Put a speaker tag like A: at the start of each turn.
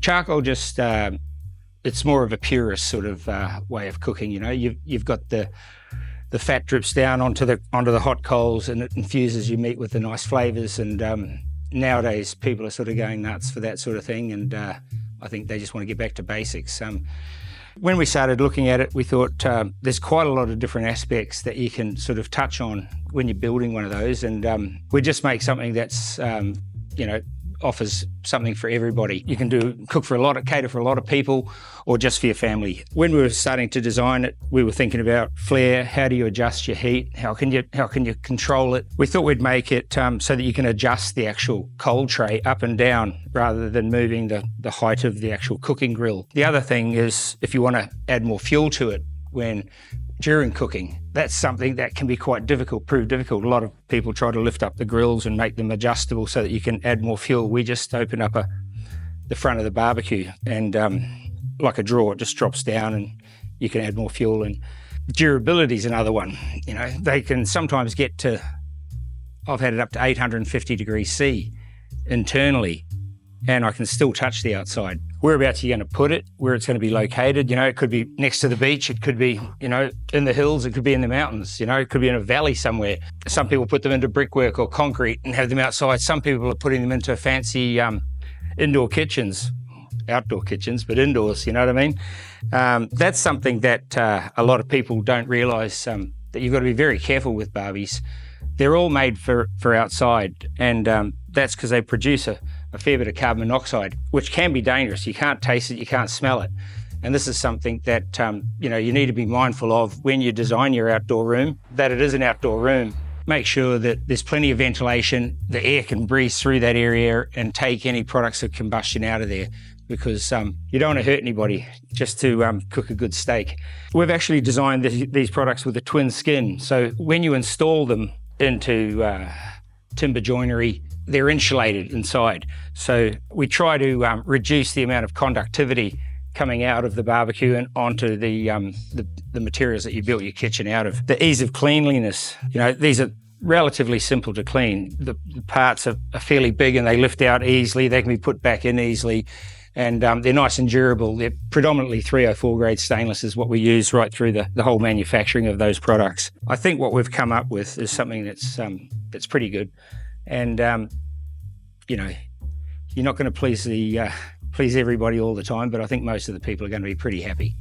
A: Charcoal just, it's more of a purist sort of way of cooking. You've got the fat drips down onto the hot coals, and it infuses your meat with the nice flavours. And nowadays people are sort of going nuts for that sort of thing, and I think they just want to get back to basics. When we started looking at it, we thought there's quite a lot of different aspects that you can sort of touch on when you're building one of those, and we just make something that's offers something for everybody. You can cater for a lot of people, or just for your family. When we were starting to design it, we were thinking about flare. How do you adjust your heat? How can you control it? We thought we'd make it so that you can adjust the actual coal tray up and down rather than moving the height of the actual cooking grill. The other thing is, if you want to add more fuel to it during cooking, that's something that can be quite prove difficult. A lot of people try to lift up the grills and make them adjustable so that you can add more fuel. We just open up the front of the barbecue, and like a drawer, it just drops down and you can add more fuel. And durability is another one. They can sometimes get to, I've had it up to 850 degrees C internally, and I can still touch the outside. Whereabouts you're going to put it, where it's going to be located. It could be next to the beach, it could be, in the hills, it could be in the mountains, it could be in a valley somewhere. Some people put them into brickwork or concrete and have them outside. Some people are putting them into fancy indoor kitchens, outdoor kitchens, but indoors, you know what I mean? That's something that a lot of people don't realise, that you've got to be very careful with barbies. They're all made for outside, and that's because they produce a fair bit of carbon monoxide, which can be dangerous. You can't taste it, you can't smell it. And this is something that you need to be mindful of when you design your outdoor room, that it is an outdoor room. Make sure that there's plenty of ventilation, the air can breeze through that area and take any products of combustion out of there, because you don't want to hurt anybody just to cook a good steak. We've actually designed these products with a twin skin. So when you install them into timber joinery, they're insulated inside. So we try to reduce the amount of conductivity coming out of the barbecue and onto the materials that you built your kitchen out of. The ease of cleanliness, these are relatively simple to clean. The parts are fairly big and they lift out easily. They can be put back in easily, and they're nice and durable. They're predominantly 304 grade stainless is what we use right through the whole manufacturing of those products. I think what we've come up with is something that's pretty good. And, you're not going to please everybody all the time, but I think most of the people are going to be pretty happy.